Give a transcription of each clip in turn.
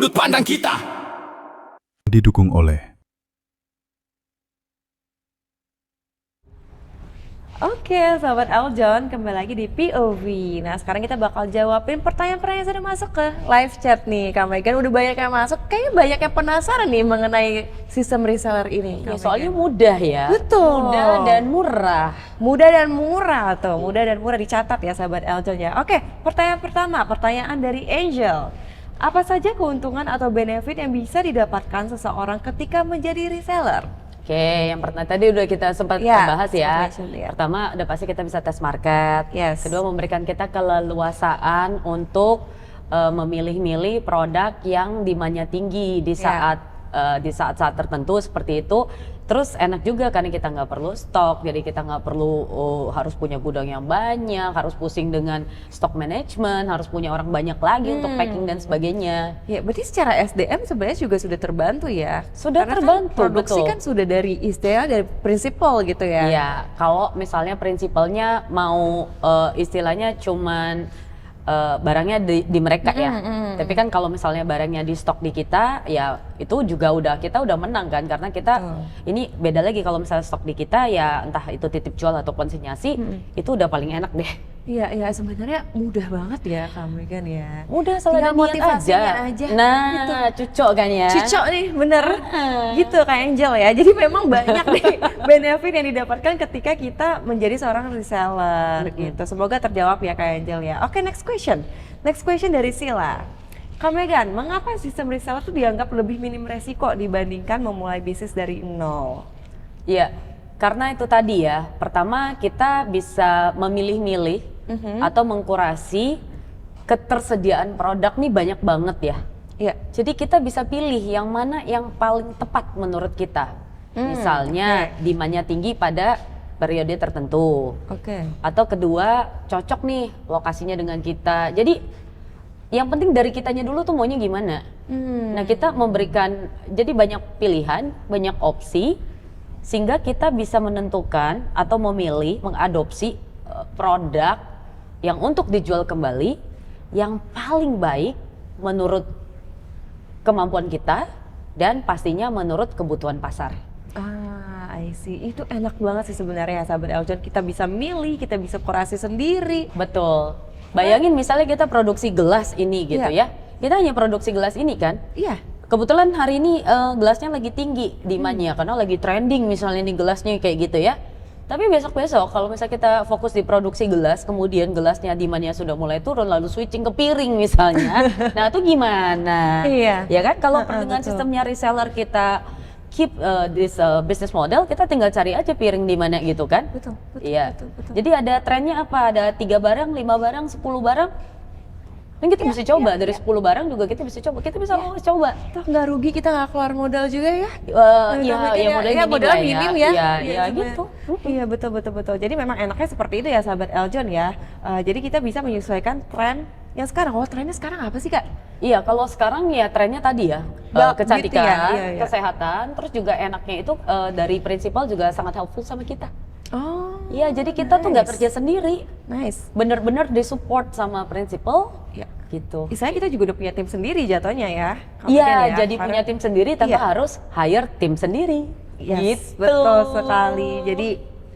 sudut pandang kita. Didukung oleh Oke, sahabat Eljon, kembali lagi di POV. Nah, sekarang kita bakal jawabin pertanyaan-pertanyaan yang sudah masuk ke live chat nih, Kak Megan. Udah banyak yang masuk, kayaknya banyak yang penasaran nih mengenai sistem reseller ini. Ya, soalnya mudah ya. Betul. Mudah dan murah. Mudah dan murah tuh, mudah dan murah dicatat ya sahabat Eljon ya. Oke, pertanyaan pertama, pertanyaan dari Angel. Apa saja keuntungan atau benefit yang bisa didapatkan seseorang ketika menjadi reseller? Oke, yang pertama tadi udah kita sempat bahas ya. Pertama, udah pasti kita bisa tes market. Yes. Kedua, memberikan kita keleluasaan untuk memilih-milih produk yang demandnya tinggi di saat-saat tertentu seperti itu. Terus enak juga karena kita nggak perlu stok, jadi kita nggak perlu harus punya gudang yang banyak, harus pusing dengan stok management, harus punya orang banyak lagi untuk packing dan sebagainya. Ya, berarti secara SDM sebenarnya juga sudah terbantu ya? Sudah Karena terbantu, kan produksi betul. kan sudah dari istilah dari prinsipal gitu ya? Iya, kalau misalnya prinsipalnya mau istilahnya cuman barangnya di mereka ya. Tapi kan kalau misalnya barangnya di stok di kita, ya itu juga kita udah menang kan, karena kita ini beda lagi kalau misalnya stok di kita ya entah itu titip jual atau konsinyasi, itu udah paling enak deh. Iya, iya sebenarnya mudah banget ya kami kan ya. Mudah, salah Tinggal ada niat motivasinya aja. Nah, gitu. cucok kan ya. Cocok nih, bener. Gitu kayak Angel ya. Jadi memang banyak nih benefit yang didapatkan ketika kita menjadi seorang reseller gitu. Semoga terjawab ya kayak Angel ya. Oke, next question. Next question dari Sila. Kak Megan, mengapa sistem reseller itu dianggap lebih minim resiko dibandingkan memulai bisnis dari nol? Iya, karena itu tadi ya. Pertama, kita bisa memilih-milih atau mengkurasi ketersediaan produk nih banyak banget ya. Iya. Jadi kita bisa pilih yang mana yang paling tepat menurut kita. Misalnya demand-nya tinggi pada periode tertentu. Oke. Atau kedua, cocok nih lokasinya dengan kita. Jadi yang penting dari kitanya dulu tuh maunya gimana. Nah, kita memberikan jadi banyak pilihan, banyak opsi sehingga kita bisa menentukan atau memilih, mengadopsi produk yang untuk dijual kembali yang paling baik menurut kemampuan kita dan pastinya menurut kebutuhan pasar. I see. Itu enak banget sih sebenarnya ya sahabat Eljon. Kita bisa milih, kita bisa kurasi sendiri. Betul. Bayangin misalnya kita produksi gelas ini gitu ya. Kita hanya produksi gelas ini kan. Iya. Kebetulan hari ini gelasnya lagi tinggi demand-nya karena lagi trending misalnya nih gelasnya kayak gitu ya. Tapi besok-besok kalau misalnya kita fokus di produksi gelas, kemudian gelasnya demand-nya sudah mulai turun lalu switching ke piring misalnya. Nah, itu gimana? Iya. Ya kan kalau dengan sistemnya reseller kita keep this business model, kita tinggal cari aja piring di mana gitu kan? Betul. Iya. Jadi ada trennya apa? Ada 3 barang, 5 barang, 10 barang. Kan kita bisa coba dari 10 barang juga kita bisa coba. Kita bisa coba. Toh nggak rugi, kita nggak keluar modal juga ya? Modal minim ya. Iya gitu. Iya betul. Jadi memang enaknya seperti itu ya sahabat Eljon ya. Jadi kita bisa menyesuaikan tren yang sekarang. Oh, trennya sekarang apa sih Kak? Iya, kalau sekarang ya trennya tadi ya kecantikan, gitu ya? kesehatan, terus juga enaknya itu dari prinsipal juga sangat helpful sama kita. Oh. Iya, jadi kita tuh nggak kerja sendiri. Nice. Bener-bener disupport sama prinsipal. Ya. Gitu. Istilahnya kita juga udah punya tim sendiri jatuhnya ya. Iya, jadi punya tim sendiri tanpa harus hire tim sendiri. Yes, Gitu. betul sekali. Jadi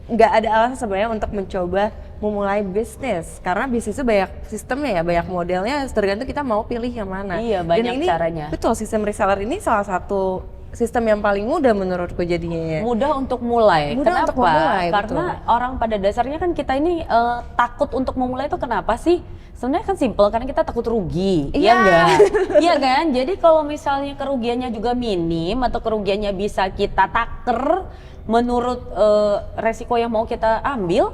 nggak ada alasan sebenarnya untuk mencoba memulai bisnis karena bisnis itu banyak sistemnya ya, banyak modelnya, tergantung kita mau pilih yang mana. Iya, Dan banyak ini, caranya. Betul, sistem reseller ini salah satu sistem yang paling mudah menurutku jadinya ya. Mudah untuk mulai. Mudah Kenapa? untuk memulai, Karena orang pada dasarnya kan kita ini takut untuk memulai itu kenapa sih? Sebenarnya kan simple, karena kita takut rugi, Iya. ya enggak? Iya kan? Jadi kalau misalnya kerugiannya juga minim atau kerugiannya bisa kita taker menurut resiko yang mau kita ambil,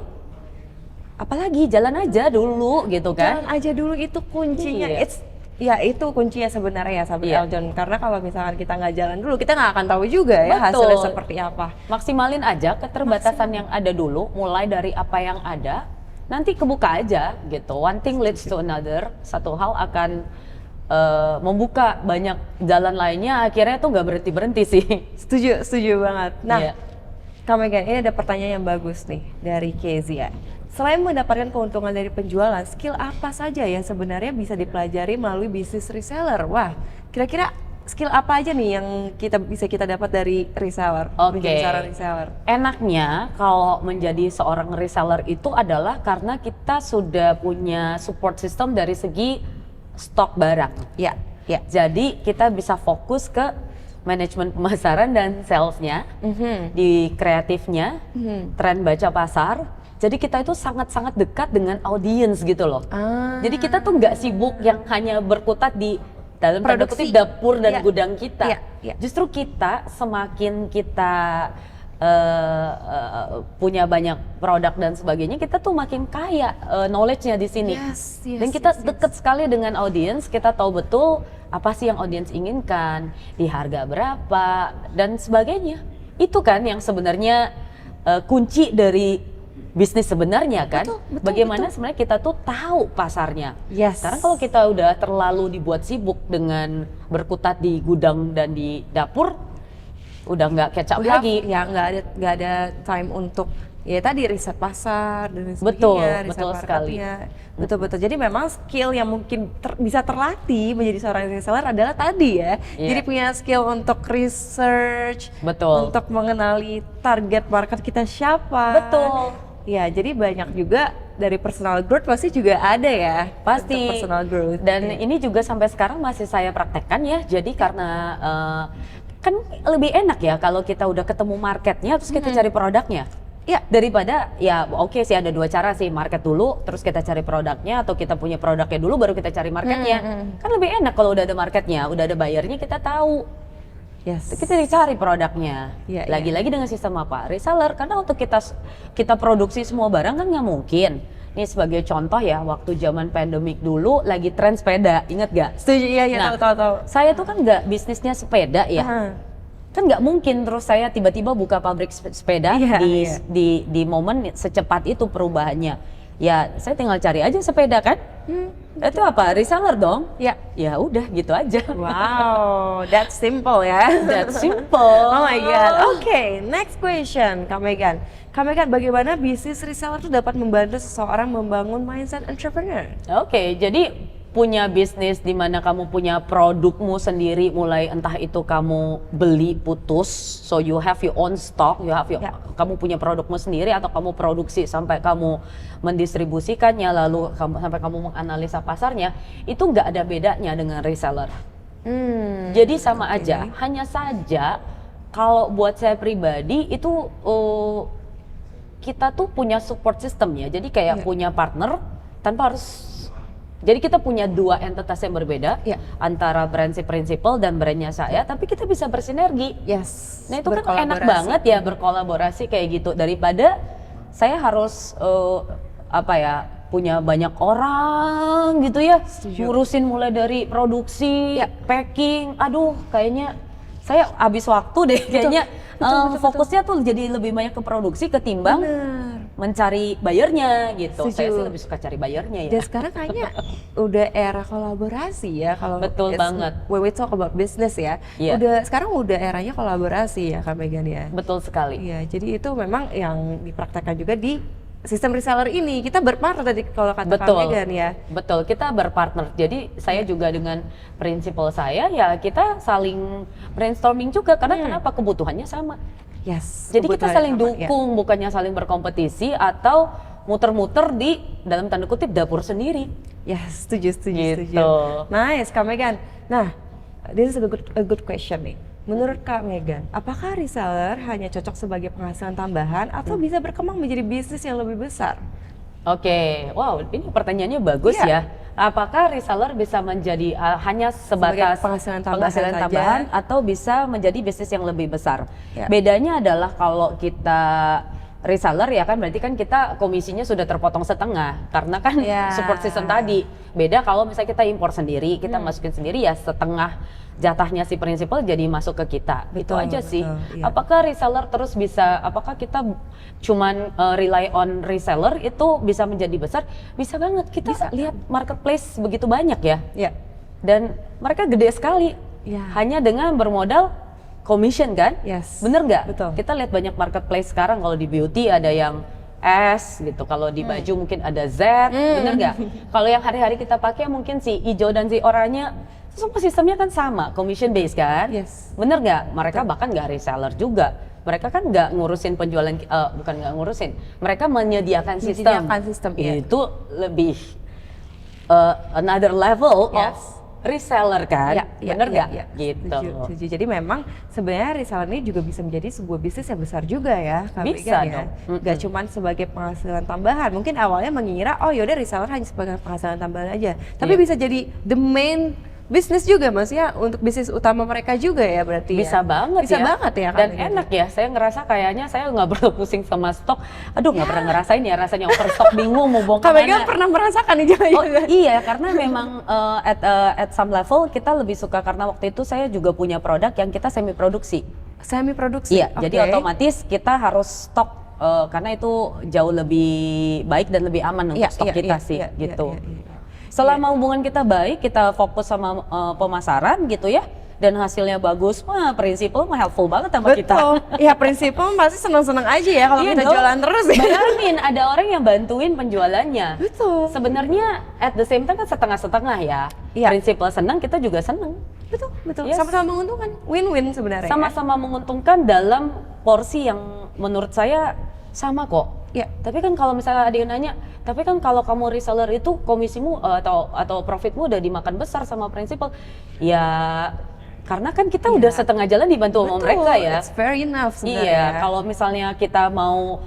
apalagi jalan aja dulu gitu kan? Jalan aja dulu itu kuncinya. Iya. Ya itu kuncinya sebenarnya ya sahabat Iya. Eljon. Karena kalau misalkan kita nggak jalan dulu, kita nggak akan tahu juga ya Betul. hasilnya seperti apa. Maksimalin aja keterbatasan yang ada dulu, mulai dari apa yang ada, nanti kebuka aja gitu. One thing leads to another. Satu hal akan membuka banyak jalan lainnya, akhirnya tuh nggak berhenti sih. Setuju banget. Nah, Iya. Kak Megan, ini ada pertanyaan yang bagus nih dari Kezia. Selain mendapatkan keuntungan dari penjualan, skill apa saja yang sebenarnya bisa dipelajari melalui bisnis reseller? Wah, kira-kira skill apa aja nih yang kita dapat dari reseller? Oke. Menjadi seorang reseller. Enaknya kalau menjadi seorang reseller itu adalah karena kita sudah punya support system dari segi stok barang. Ya, ya. Jadi kita bisa fokus ke manajemen pemasaran dan salesnya, di kreatifnya, tren baca pasar. Jadi kita itu sangat-sangat dekat dengan audiens gitu loh. Jadi kita tuh nggak sibuk yang hanya berkutat di dalam tanda Produksi. kutip dapur dan Iya. gudang kita. Iya, iya. Justru kita semakin kita punya banyak produk dan sebagainya, kita tuh makin kaya knowledge-nya di sini. Yes, yes, Dan kita yes, yes. deket sekali dengan audiens, kita tahu betul apa sih yang audiens inginkan, di harga berapa dan sebagainya. Itu kan yang sebenarnya kunci dari bisnis sebenarnya kan. Betul, Bagaimana betul. sebenarnya kita tuh tahu pasarnya. Yes. Sekarang kalau kita udah terlalu dibuat sibuk dengan berkutat di gudang dan di dapur, udah nggak catch up lagi. Ya, nggak ada time untuk ya tadi riset pasar dan sebagainya. Betul, riset betul sekali. marketnya. Betul. Jadi memang skill yang mungkin bisa terlatih menjadi seorang reseller adalah tadi ya. Iya. Jadi punya skill untuk research, Betul. untuk mengenali target market kita siapa. Betul. Ya, jadi banyak juga dari personal growth pasti juga ada ya. Pasti. Untuk personal growth. Dan Oke. ini juga sampai sekarang masih saya praktekkan ya. Jadi karena kan lebih enak ya kalau kita udah ketemu marketnya terus kita cari produknya. Ya. Daripada ya oke sih ada dua cara sih, market dulu terus kita cari produknya, atau kita punya produknya dulu baru kita cari marketnya. Kan lebih enak kalau udah ada marketnya, udah ada buyernya, kita tahu. Yes. Kita dicari produknya. Iya, Lagi-lagi dengan sistem apa? Reseller. Karena untuk kita produksi semua barang kan nggak mungkin. Ini sebagai contoh ya, waktu zaman pandemik dulu lagi tren sepeda, inget gak? Setuju, iya, Nah, tahu. Saya tuh kan nggak bisnisnya sepeda ya. Kan nggak mungkin terus saya tiba-tiba buka pabrik sepeda Iya, di, iya. di momen secepat itu perubahannya. Ya saya tinggal cari aja sepeda kan. Itu apa? Reseller dong. Ya. Ya udah gitu aja. Wow, that's simple ya. That's simple. Oh my god. Oke, next question, Kak Megan. Kak Megan, bagaimana bisnis reseller itu dapat membantu seseorang membangun mindset entrepreneur? Oke, jadi punya bisnis di mana kamu punya produkmu sendiri, mulai entah itu kamu beli putus, so you have your own stock, kamu punya produkmu sendiri, atau kamu produksi sampai kamu mendistribusikannya, lalu sampai kamu menganalisa pasarnya, itu nggak ada bedanya dengan reseller. Jadi sama aja, hanya saja kalau buat saya pribadi itu kita tuh punya support system ya, jadi kayak punya partner tanpa harus. Jadi kita punya dua entitas yang berbeda, antara brand si principal dan brandnya saya, tapi kita bisa bersinergi. Yes. Nah itu kan enak banget ya berkolaborasi kayak gitu, daripada saya harus punya banyak orang gitu ya, ngurusin mulai dari produksi, packing, aduh kayaknya saya habis waktu deh kayaknya. Fokusnya tuh jadi lebih banyak ke produksi ketimbang mencari bayarnya gitu. Setuju. Saya sih lebih suka cari bayarnya ya. Dan sekarang kayaknya udah era kolaborasi ya kalau Betul banget. when we talk about business ya. Iya. Sekarang udah eranya kolaborasi ya Kak Megan ya. Betul sekali. Iya, jadi itu memang yang dipraktekkan juga di sistem reseller ini. Kita berpartner tadi kalau kata Kak Betul. Megan ya. Betul, kita berpartner. Jadi saya juga dengan prinsipal saya ya kita saling brainstorming juga karena kenapa kebutuhannya sama. Yes. Jadi kita kebutuhan saling sama, ya. dukung, bukannya saling berkompetisi atau muter-muter di dalam tanda kutip dapur sendiri. Ya, setuju. Gitu. Nice, Kak Megan. Nah, this is a good question nih. Menurut Kak Megan, apakah reseller hanya cocok sebagai penghasilan tambahan atau bisa berkembang menjadi bisnis yang lebih besar? Oke, wow, ini pertanyaannya bagus Iya. ya. Apakah reseller bisa menjadi hanya sebatas penghasilan tambahan saja? tambahan atau bisa menjadi bisnis yang lebih besar? Ya. Bedanya adalah kalau kita reseller ya kan berarti kan kita komisinya sudah terpotong setengah karena kan Ya. support system tadi. Beda kalau misalnya kita impor sendiri, kita masukin sendiri ya setengah jatahnya si prinsipal jadi masuk ke kita. Itu Betul, aja sih. betul, iya. Apakah reseller terus bisa, apakah kita cuman rely on reseller itu bisa menjadi besar? Bisa banget. Kita lihat marketplace begitu banyak ya. Ya. Dan mereka gede sekali. Ya. Hanya dengan bermodal commission kan? Yes. Bener nggak? Betul. Kita lihat banyak marketplace sekarang, kalau di beauty ada yang S gitu. Kalau di baju mungkin ada Z, bener nggak? Kalau yang hari-hari kita pakai mungkin si hijau dan si oranye, semua sistemnya kan sama, commission based kan? Yes. Bener nggak? Mereka bahkan nggak reseller juga. Mereka kan nggak ngurusin penjualan, bukan nggak ngurusin. Mereka menyediakan sistem. Menyediakan sistem, iya. Itu lebih another level Yes. of reseller kan? Bener nggak? Ya. Gitu. Setuju. Jadi memang sebenarnya reseller ini juga bisa menjadi sebuah bisnis yang besar juga ya, Kak Bisa Megan, dong. ya. Gak cuma sebagai penghasilan tambahan. Mungkin awalnya mengira, oh yaudah reseller hanya sebagai penghasilan tambahan aja. Tapi Iya. bisa jadi the main bisnis juga, Mas ya, untuk bisnis utama mereka juga ya berarti. Bisa banget Bisa ya. banget ya, Kak Dan Megan. enak ya, saya ngerasa kayaknya saya nggak perlu pusing sama stok. Aduh, nggak pernah ngerasain ya rasanya overstock, bingung mau buang Kak Megan kemana. pernah merasakan nih Oh jangan-jangan. iya, karena memang at some level kita lebih suka, karena waktu itu saya juga punya produk yang kita semi produksi. Semi produksi. Iya, jadi otomatis kita harus stok karena itu jauh lebih baik dan lebih aman untuk stok kita sih gitu. Selama hubungan kita baik, kita fokus sama pemasaran gitu ya, dan hasilnya bagus, wah prinsipal mah helpful banget sama kita. Betul. Ya prinsipal pasti senang-senang aja ya kalau Iya kita dong. jualan terus ya. Bayangin ada orang yang bantuin penjualannya. Betul. Sebenarnya at the same time kan setengah-setengah ya. Iya. Prinsipal senang, kita juga senang. Betul. Yes. Sama-sama menguntungkan. Win-win sebenarnya. Sama-sama menguntungkan dalam porsi yang menurut saya sama kok. Ya. Tapi kan kalau misalnya ada yang nanya, tapi kan kalau kamu reseller itu komisimu atau profitmu udah dimakan besar sama prinsipal. Ya karena kan kita udah setengah jalan dibantu sama mereka ya. It's fair enough sebenarnya. Iya, kalau misalnya kita mau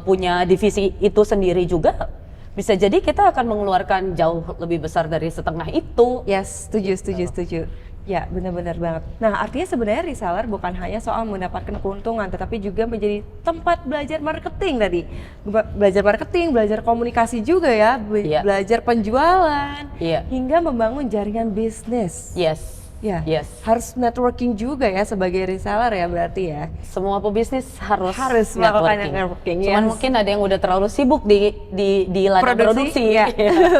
punya divisi itu sendiri juga, bisa jadi kita akan mengeluarkan jauh lebih besar dari setengah itu. Yes, setuju. Ya, benar-benar banget. Nah, artinya sebenarnya reseller bukan hanya soal mendapatkan keuntungan, tetapi juga menjadi tempat belajar marketing tadi. Belajar marketing, belajar komunikasi juga ya, Iya. belajar penjualan, Iya. hingga membangun jaringan bisnis. Yes. Ya, Yes. harus networking juga ya sebagai reseller ya berarti ya. Semua pebisnis harus melakukan networking, Cuman yes. mungkin ada yang udah terlalu sibuk di ladang produksi. Ya.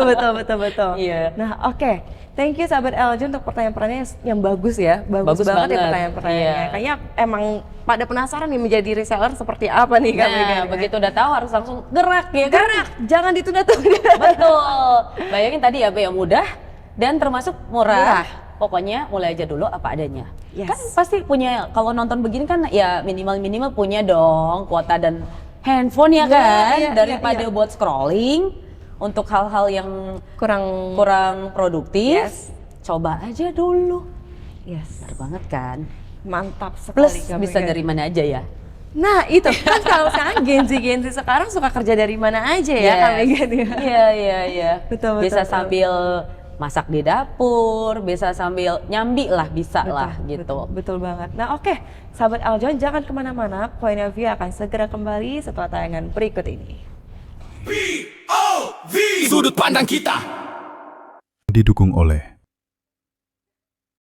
betul. Iya. Nah, oke. Thank you sahabat LJ untuk pertanyaan-pertanyaan yang bagus ya. Bagus Bagus banget ya banget. pertanyaan-pertanyaannya. Iya. Kayaknya emang pada penasaran nih menjadi reseller seperti apa nih Kak Megan, Nah, ya? begitu udah tahu harus langsung gerak ya kan? Gerak, jangan ditunda-tunda. Betul. Bayangin tadi apa yang mudah dan termasuk murah. Murah. Pokoknya mulai aja dulu apa adanya. Yes. Kan pasti punya, kalau nonton begini kan ya minimal punya dong kuota dan handphone ya kan, iya, daripada iya. buat scrolling untuk hal-hal yang kurang produktif. Yes. Coba aja dulu. Yes. Benar banget kan? Mantap Plus sekali Kak bisa Megan. dari mana aja ya. Nah, itu kan kalau sekarang Gen Z sekarang suka kerja dari mana aja ya Kak Megan ya. Iya. Betul. Bisa sambil masak di dapur, bisa sambil nyambi lah, bisa lah gitu. Betul banget. Nah, oke. Sahabat Aljon, jangan kemana-mana. Point of View akan segera kembali setelah tayangan berikut ini. POV Sudut Pandang Kita. Didukung oleh